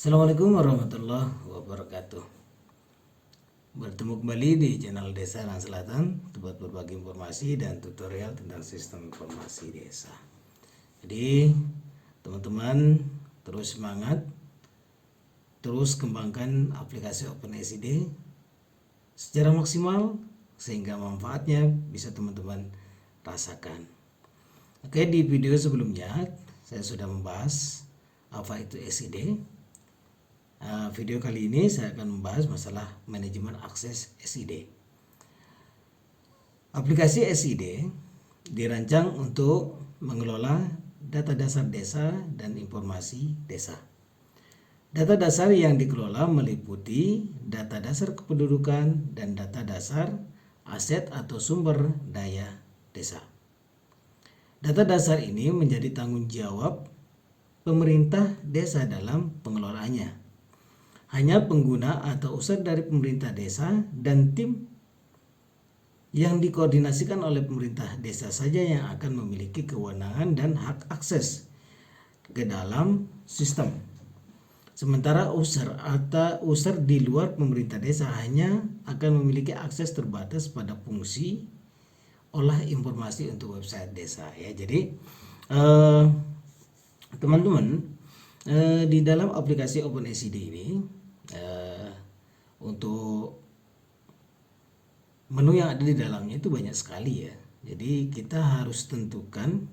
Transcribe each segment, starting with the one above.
Assalamualaikum warahmatullahi wabarakatuh. Bertemu kembali di channel Desa Rang Selatan, tempat berbagi informasi dan tutorial tentang sistem informasi desa. Jadi teman-teman terus semangat, terus kembangkan aplikasi OpenSID secara maksimal sehingga manfaatnya bisa teman-teman rasakan. Oke, di video sebelumnya saya sudah membahas apa itu SID. Video kali ini saya akan membahas masalah manajemen akses SID. Aplikasi SID dirancang untuk mengelola data dasar desa dan informasi desa. Data dasar yang dikelola meliputi data dasar kependudukan dan data dasar aset atau sumber daya desa. Data dasar ini menjadi tanggung jawab pemerintah desa dalam pengelolaannya. Hanya pengguna atau user dari pemerintah desa dan tim yang dikoordinasikan oleh pemerintah desa saja yang akan memiliki kewenangan dan hak akses ke dalam sistem. Sementara user di luar pemerintah desa hanya akan memiliki akses terbatas pada fungsi olah informasi untuk website desa ya. Jadi teman-teman, di dalam aplikasi OpenSID ini untuk menu yang ada di dalamnya itu banyak sekali ya. Jadi kita harus tentukan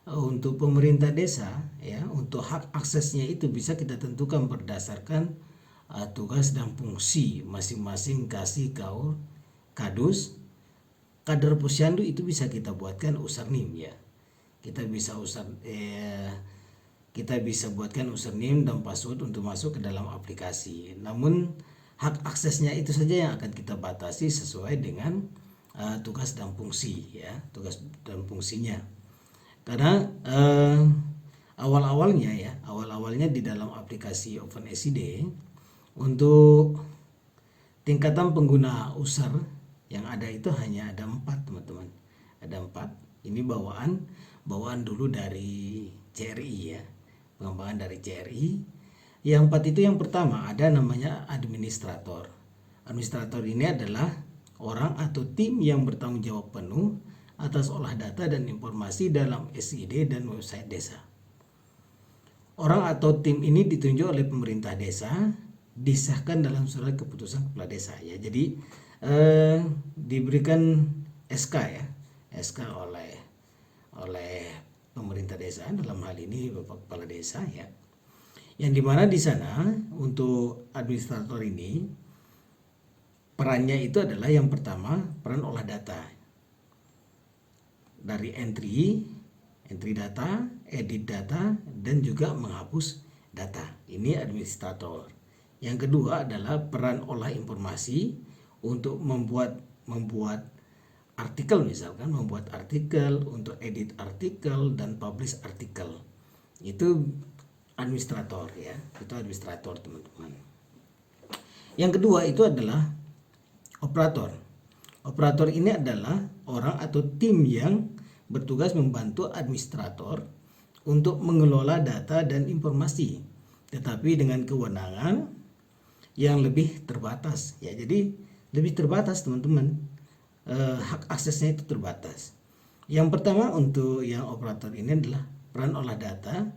untuk pemerintah desa ya, untuk hak aksesnya itu bisa kita tentukan berdasarkan tugas dan fungsi masing-masing kadus, kader posyandu itu bisa kita buatkan username ya. Kita bisa buatkan username dan password untuk masuk ke dalam aplikasi. Namun hak aksesnya itu saja yang akan kita batasi sesuai dengan tugas dan fungsi ya, tugas dan fungsinya. Karena awal-awalnya di dalam aplikasi OpenSID untuk tingkatan pengguna user yang ada itu hanya ada 4 teman-teman. Ada 4. Ini bawaan dulu dari CRI ya. Pengembangan dari CRI. Yang 4 itu yang pertama ada namanya administrator. Administrator ini adalah orang atau tim yang bertanggung jawab penuh atas olah data dan informasi dalam SID dan website desa. Orang atau tim ini ditunjuk oleh pemerintah desa, disahkan dalam surat keputusan kepala desa ya. Jadi diberikan SK ya, SK oleh pemerintah desa, dalam hal ini Bapak Kepala Desa ya. Yang dimana di sana untuk administrator ini perannya itu adalah yang pertama peran olah data dari entry data, edit data, dan juga menghapus data. Ini administrator. Yang kedua adalah peran olah informasi untuk membuat artikel, misalkan membuat artikel, untuk edit artikel dan publish artikel. Itu administrator ya, itu administrator teman-teman. Yang kedua itu adalah operator. Operator ini adalah orang atau tim yang bertugas membantu administrator untuk mengelola data dan informasi, tetapi dengan kewenangan yang lebih terbatas ya. Jadi lebih terbatas teman-teman. Hak aksesnya itu terbatas. Yang pertama untuk yang operator ini adalah peran olah data.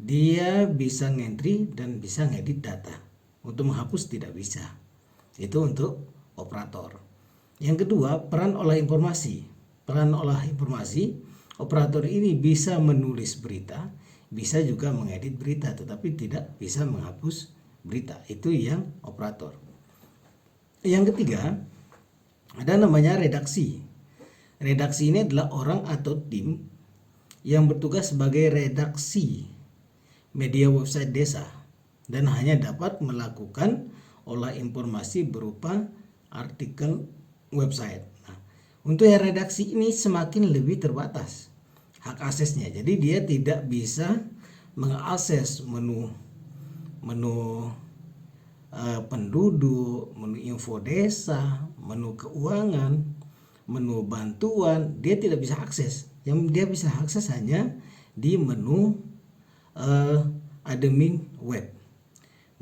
Dia bisa ngentry dan bisa ngedit data. Untuk menghapus tidak bisa. Itu untuk operator. Yang kedua peran olah informasi. Peran olah informasi, operator ini bisa menulis berita, bisa juga mengedit berita, tetapi tidak bisa menghapus berita. Itu yang operator. Yang ketiga ada namanya redaksi. Redaksi ini adalah orang atau tim yang bertugas sebagai redaksi media website desa dan hanya dapat melakukan olah informasi berupa artikel website. Nah, untuk yang redaksi ini semakin lebih terbatas hak aksesnya. Jadi dia tidak bisa mengakses menu penduduk, menu info desa, menu keuangan, menu bantuan, dia tidak bisa akses. Yang dia bisa akses hanya di menu admin web.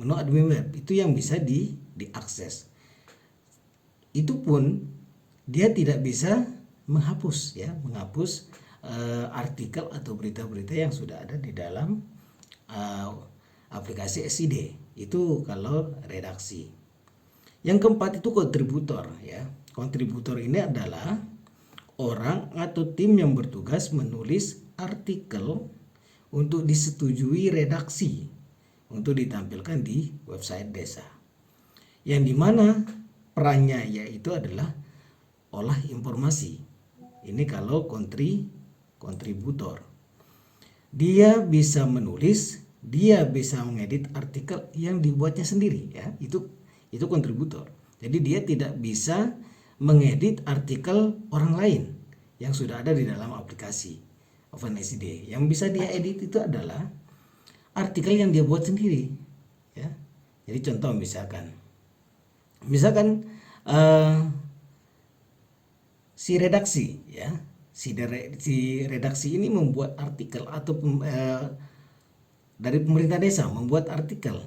menu admin web itu yang bisa diakses. Itu pun dia tidak bisa menghapus artikel atau berita-berita yang sudah ada di dalam aplikasi SID. Itu kalau redaksi. Yang keempat itu kontributor ya. Kontributor ini adalah orang atau tim yang bertugas menulis artikel untuk disetujui redaksi untuk ditampilkan di website desa. Yang dimana perannya yaitu adalah olah informasi. Ini kalau kontributor. Dia bisa menulis, dia bisa mengedit artikel yang dibuatnya sendiri ya. Itu kontributor. Jadi dia tidak bisa mengedit artikel orang lain yang sudah ada di dalam aplikasi OpenSCD. Yang bisa dia edit itu adalah artikel yang dia buat sendiri ya. Jadi contoh misalkan si redaksi ya, si redaksi ini membuat artikel atau dari pemerintah desa membuat artikel,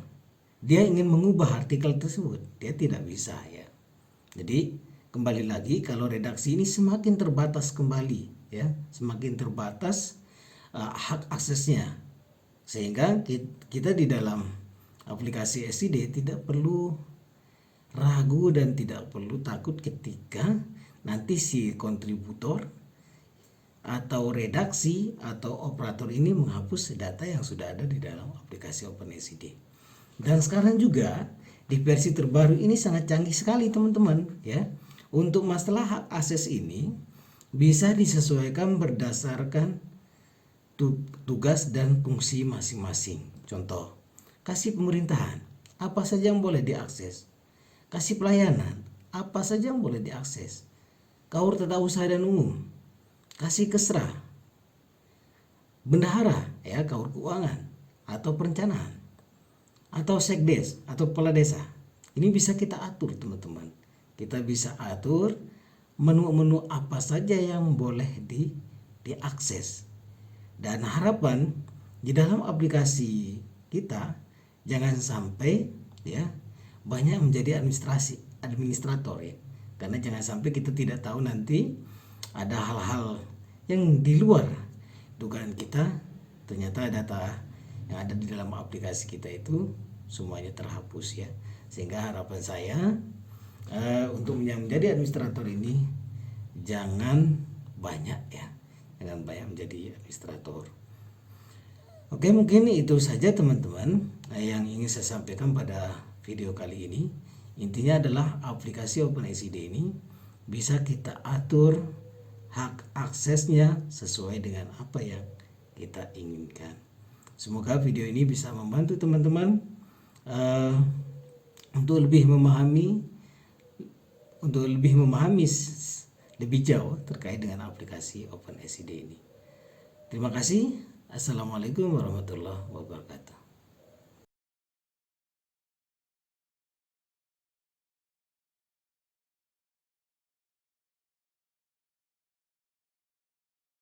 dia ingin mengubah artikel tersebut, dia tidak bisa ya. Jadi kembali lagi, kalau redaksi ini semakin terbatas kembali ya, semakin terbatas hak aksesnya, sehingga kita di dalam aplikasi SID tidak perlu ragu dan tidak perlu takut ketika nanti si kontributor atau redaksi atau operator ini menghapus data yang sudah ada di dalam aplikasi OpenSCD. Dan sekarang juga di versi terbaru ini sangat canggih sekali teman-teman ya. Untuk masalah hak akses ini bisa disesuaikan berdasarkan tugas dan fungsi masing-masing. Contoh, kasih pemerintahan, apa saja yang boleh diakses. Kasih pelayanan, apa saja yang boleh diakses. Kaur tata usaha dan umum, kasih kesra, bendahara ya, kaur keuangan atau perencanaan, atau sekdes atau kepala desa. Ini bisa kita atur teman-teman. Kita bisa atur menu-menu apa saja yang boleh diakses. Dan harapan di dalam aplikasi kita jangan sampai ya banyak menjadi administrator ya. Karena jangan sampai kita tidak tahu nanti ada hal-hal yang di luar dugaan kita, ternyata data yang ada di dalam aplikasi kita itu semuanya terhapus ya. Sehingga harapan saya untuk menjadi administrator ini jangan banyak menjadi administrator. Oke, mungkin itu saja teman-teman yang ingin saya sampaikan pada video kali ini. Intinya adalah aplikasi OpenSCD ini bisa kita atur hak aksesnya sesuai dengan apa yang kita inginkan. Semoga video ini bisa membantu teman-teman untuk lebih memahami lebih jauh terkait dengan aplikasi OpenSCD ini. Terima kasih. Assalamualaikum warahmatullahi wabarakatuh.